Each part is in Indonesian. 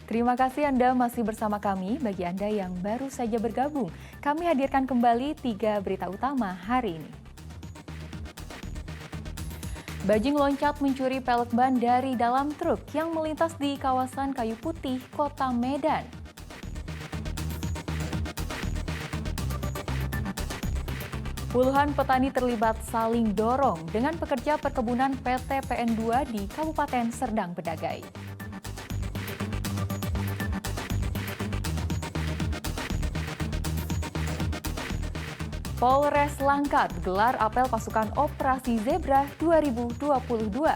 Terima kasih Anda masih bersama kami. Bagi Anda yang baru saja bergabung, kami hadirkan kembali 3 berita utama hari ini. Bajing loncat mencuri pelek ban dari dalam truk yang melintas di kawasan Kayu Putih, Kota Medan. Puluhan petani terlibat saling dorong dengan pekerja perkebunan PT PN2 di Kabupaten Serdang Bedagai. Polres Langkat gelar apel pasukan Operasi Zebra 2022.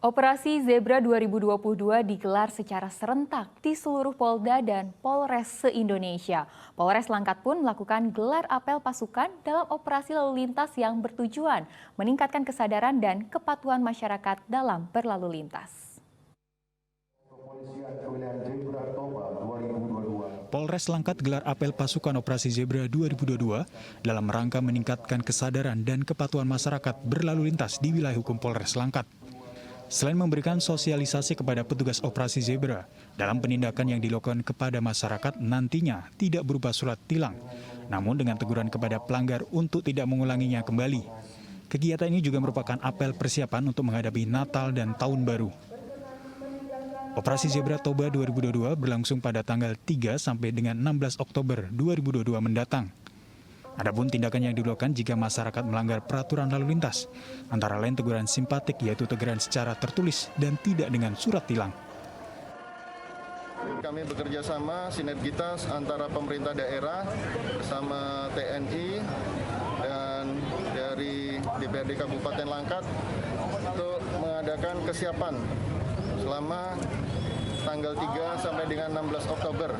Operasi Zebra 2022 digelar secara serentak di seluruh Polda dan Polres se-Indonesia. Polres Langkat pun melakukan gelar apel pasukan dalam operasi lalu lintas yang bertujuan meningkatkan kesadaran dan kepatuhan masyarakat dalam berlalu lintas. Polres Langkat gelar apel pasukan Operasi Zebra 2022 dalam rangka meningkatkan kesadaran dan kepatuhan masyarakat berlalu lintas di wilayah hukum Polres Langkat. Selain memberikan sosialisasi kepada petugas Operasi Zebra, dalam penindakan yang dilakukan kepada masyarakat nantinya tidak berupa surat tilang, namun dengan teguran kepada pelanggar untuk tidak mengulanginya kembali. Kegiatan ini juga merupakan apel persiapan untuk menghadapi Natal dan Tahun Baru. Operasi Zebra Toba 2022 berlangsung pada tanggal 3 sampai dengan 16 Oktober 2022 mendatang. Adapun tindakan yang dilakukan jika masyarakat melanggar peraturan lalu lintas, antara lain teguran simpatik yaitu teguran secara tertulis dan tidak dengan surat tilang. Kami bekerja sama sinergitas antara pemerintah daerah bersama TNI dan dari DPRD Kabupaten Langkat untuk mengadakan kesiapan selama tanggal 3 sampai dengan 16 Oktober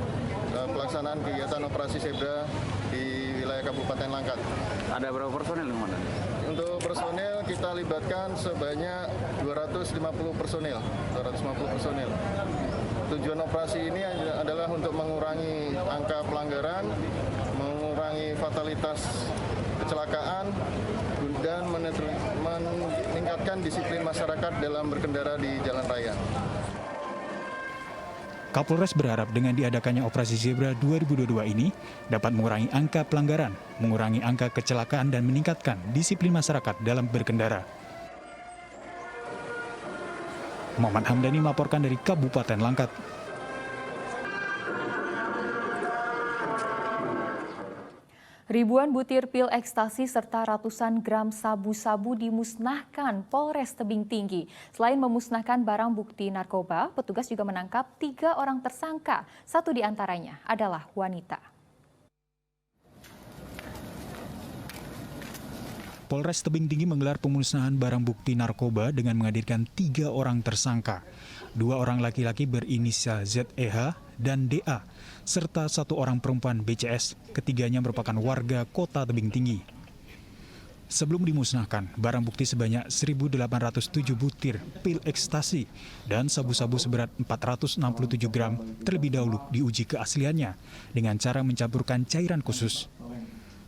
pelaksanaan kegiatan Operasi Zebra di wilayah Kabupaten Langkat. Ada berapa personel yang mana? Untuk personel kita libatkan sebanyak 250 personel. Tujuan operasi ini adalah untuk mengurangi angka pelanggaran, mengurangi fatalitas kecelakaan, dan meningkatkan disiplin masyarakat dalam berkendara di jalan raya. Kapolres berharap dengan diadakannya Operasi Zebra 2022 ini dapat mengurangi angka pelanggaran, mengurangi angka kecelakaan dan meningkatkan disiplin masyarakat dalam berkendara. Muhammad Hamdani melaporkan dari Kabupaten Langkat. Ribuan butir pil ekstasi serta ratusan gram sabu-sabu dimusnahkan Polres Tebing Tinggi. Selain memusnahkan barang bukti narkoba, petugas juga menangkap 3 orang tersangka. 1 diantaranya adalah wanita. Polres Tebing Tinggi menggelar pemusnahan barang bukti narkoba dengan menghadirkan 3 orang tersangka. 2 orang laki-laki berinisial ZEH dan DA, serta 1 orang perempuan BCS. Ketiganya merupakan warga Kota Tebing Tinggi. Sebelum dimusnahkan, barang bukti sebanyak 1.807 butir pil ekstasi dan sabu-sabu seberat 467 gram terlebih dahulu diuji keasliannya dengan cara mencampurkan cairan khusus.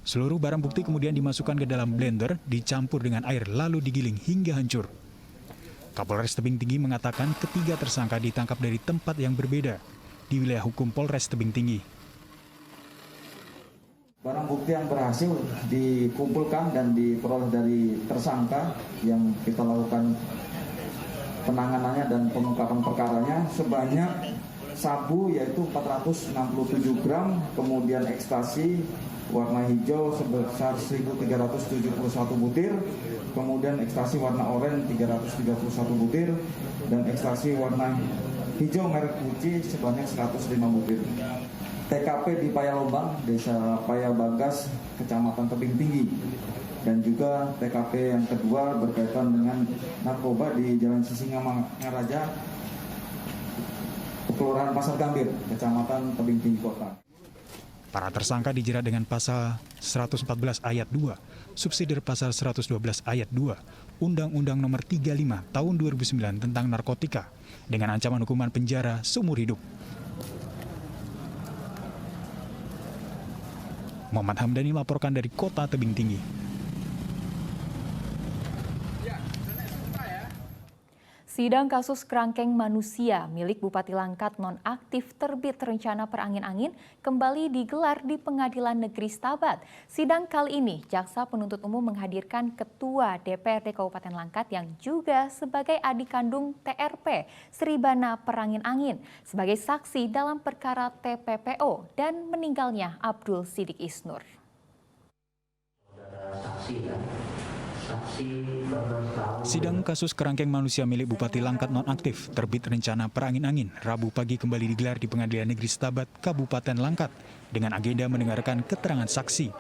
Seluruh barang bukti kemudian dimasukkan ke dalam blender, dicampur dengan air lalu digiling hingga hancur. Kapolres Tebing Tinggi mengatakan ketiga tersangka ditangkap dari tempat yang berbeda di wilayah hukum Polres Tebing Tinggi. Barang bukti yang berhasil dikumpulkan dan diperoleh dari tersangka yang kita lakukan penanganannya dan pengungkapan perkaranya sebanyak sabu yaitu 467 gram, kemudian ekstasi warna hijau sebesar 1.371 butir, kemudian ekstasi warna oranye 331 butir, dan ekstasi warna hijau merek Gucci sebanyak 105 butir. TKP di Payalombang, Desa Payabagas, Kecamatan Tebing Tinggi. Dan juga TKP yang kedua berkaitan dengan narkoba di Jalan Sisingamangaraja, Kelurahan Pasar Gambir, Kecamatan Tebing Tinggi Kota. Para tersangka dijerat dengan pasal 114 ayat 2, subsidiar pasal 112 ayat 2, Undang-Undang Nomor 35 Tahun 2009 tentang narkotika dengan ancaman hukuman penjara seumur hidup. Muhammad Hamdani melaporkan dari Kota Tebing Tinggi. Sidang kasus kerangkeng manusia milik Bupati Langkat nonaktif terbit rencana perangin-angin kembali digelar di Pengadilan Negeri Stabat. Sidang kali ini, Jaksa Penuntut Umum menghadirkan Ketua DPRD Kabupaten Langkat yang juga sebagai adik kandung TRP, Sribana Perangin-Angin, sebagai saksi dalam perkara TPPO dan meninggalnya Abdul Sidik Isnur. Sidang kasus kerangkeng manusia milik Bupati Langkat nonaktif terbit rencana perangin-angin Rabu pagi kembali digelar di Pengadilan Negeri Stabat, Kabupaten Langkat dengan agenda mendengarkan keterangan saksi.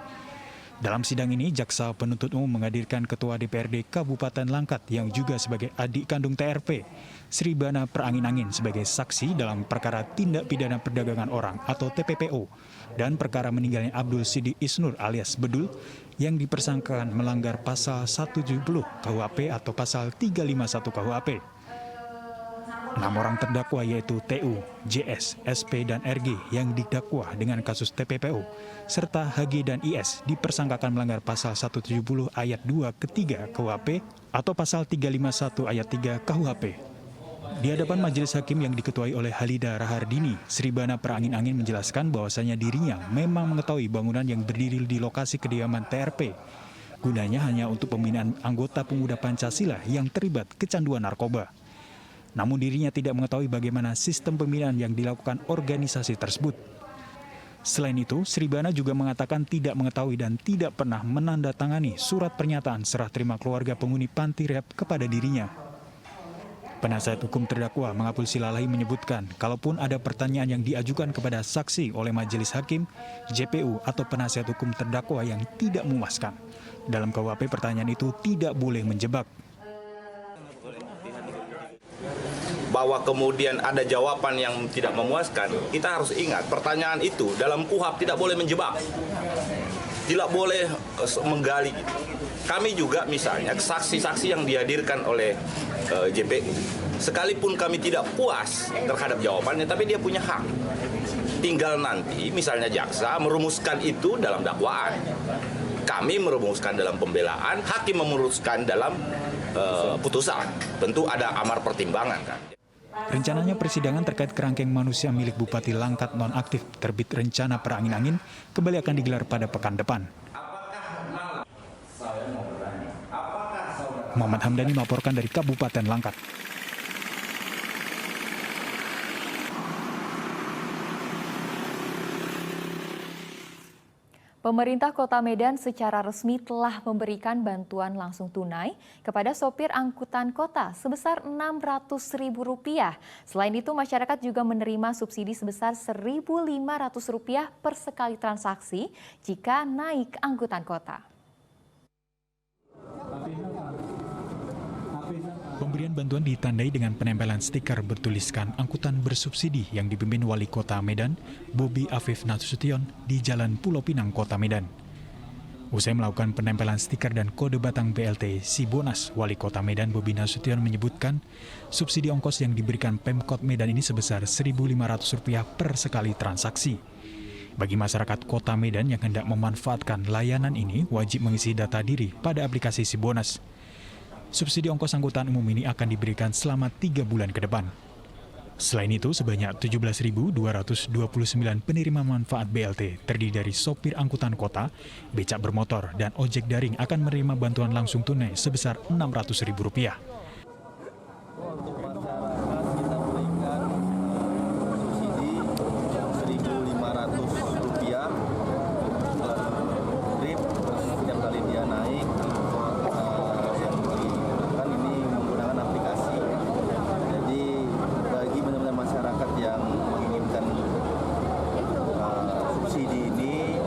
Dalam sidang ini, Jaksa Penuntut Umum menghadirkan Ketua DPRD Kabupaten Langkat yang juga sebagai adik kandung TRP, Sribana Perangin-Angin sebagai saksi dalam perkara tindak pidana perdagangan orang atau TPPO dan perkara meninggalnya Abdul Sidik Isnur alias Bedul yang dipersangkakan melanggar pasal 170 KUHP atau pasal 351 KUHP. 6 orang terdakwa yaitu TU, JS, SP, dan RG yang didakwa dengan kasus TPPO, serta HG dan IS dipersangkakan melanggar pasal 170 ayat 2 ketiga KUHP atau pasal 351 ayat 3 KUHP. Di hadapan majelis hakim yang diketuai oleh Halida Rahardini, Sribana Perangin-Angin menjelaskan bahwasanya dirinya memang mengetahui bangunan yang berdiri di lokasi kediaman TRP. Gunanya hanya untuk pembinaan anggota pemuda Pancasila yang terlibat kecanduan narkoba. Namun dirinya tidak mengetahui bagaimana sistem pembinaan yang dilakukan organisasi tersebut. Selain itu, Sribana juga mengatakan tidak mengetahui dan tidak pernah menandatangani surat pernyataan serah terima keluarga penghuni panti rehab kepada dirinya. Penasihat hukum terdakwa Mangapul Silalahi menyebutkan, kalaupun ada pertanyaan yang diajukan kepada saksi oleh majelis hakim, JPU atau penasihat hukum terdakwa yang tidak memuaskan. Dalam KUHP pertanyaan itu tidak boleh menjebak. Bahwa kemudian ada jawaban yang tidak memuaskan, kita harus ingat pertanyaan itu dalam KUHP tidak boleh menjebak, tidak boleh menggali. Kami juga misalnya saksi-saksi yang dihadirkan oleh JPU, sekalipun kami tidak puas terhadap jawabannya, tapi dia punya hak. Tinggal nanti misalnya jaksa merumuskan itu dalam dakwaan, kami merumuskan dalam pembelaan, hakim memutuskan dalam putusan. Tentu ada amar pertimbangan kan. Rencananya persidangan terkait kerangkeng manusia milik Bupati Langkat nonaktif terbit rencana perangin-angin kembali akan digelar pada pekan depan. Muhammad Hamdani melaporkan dari Kabupaten Langkat. Pemerintah Kota Medan secara resmi telah memberikan bantuan langsung tunai kepada sopir angkutan kota sebesar Rp600.000. Selain itu, masyarakat juga menerima subsidi sebesar Rp1.500 per sekali transaksi jika naik angkutan kota. Pemberian bantuan ditandai dengan penempelan stiker bertuliskan angkutan bersubsidi yang dipimpin Wali Kota Medan, Bobi Afif Nasution, di Jalan Pulau Pinang, Kota Medan. Usai melakukan penempelan stiker dan kode batang BLT Sibonas, Wali Kota Medan Bobi Nasution menyebutkan subsidi ongkos yang diberikan Pemkot Medan ini sebesar Rp1.500 per sekali transaksi. Bagi masyarakat Kota Medan yang hendak memanfaatkan layanan ini, wajib mengisi data diri pada aplikasi Sibonas. Subsidi ongkos angkutan umum ini akan diberikan selama 3 bulan ke depan. Selain itu, sebanyak 17.229 penerima manfaat BLT terdiri dari sopir angkutan kota, becak bermotor, dan ojek daring akan menerima bantuan langsung tunai sebesar Rp600.000. Untuk masyarakat kita berikan subsidi Rp1.500 trip setiap kali dia naik. Yang dilakukan ini menggunakan aplikasi. Jadi bagi benar-benar masyarakat yang menginginkan subsidi ini,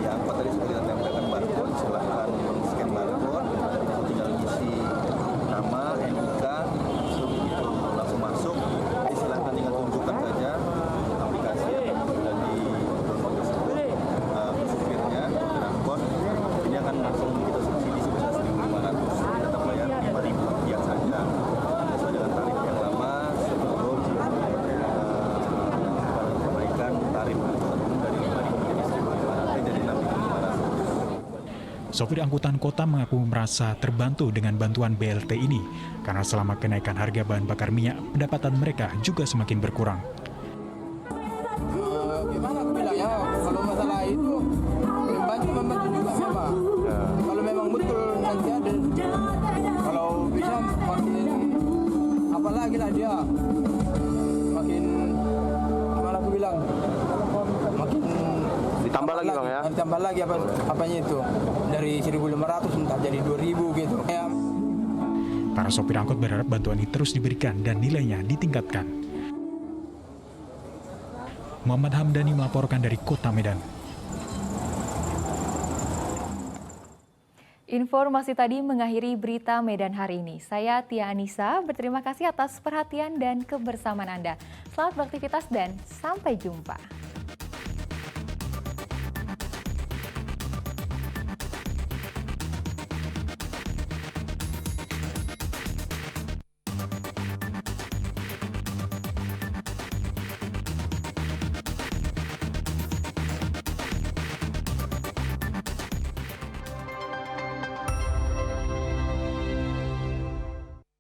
ya angkot tadi seperti kita tempelkan barcode, silahkan men-scan barcode, tinggal isi nama, Sopir angkutan kota mengaku merasa terbantu dengan bantuan BLT ini karena selama kenaikan harga bahan bakar minyak, pendapatan mereka juga semakin berkurang. Gimana aku bilang ya, kalau masalah itu membantu juga memang. Kalau memang betul nanti ada, kalau bisa makin apalagi lah dia makin gimana aku bilang makin ditambah lagi bang ya? Ditambah lagi apanya itu dari 1.500 entah jadi 2.000 gitu. Ya. Para sopir angkot berharap bantuan ini terus diberikan dan nilainya ditingkatkan. Muhammad Hamdani melaporkan dari Kota Medan. Informasi tadi mengakhiri berita Medan hari ini. Saya Tia Anissa, berterima kasih atas perhatian dan kebersamaan Anda. Selamat beraktivitas dan sampai jumpa.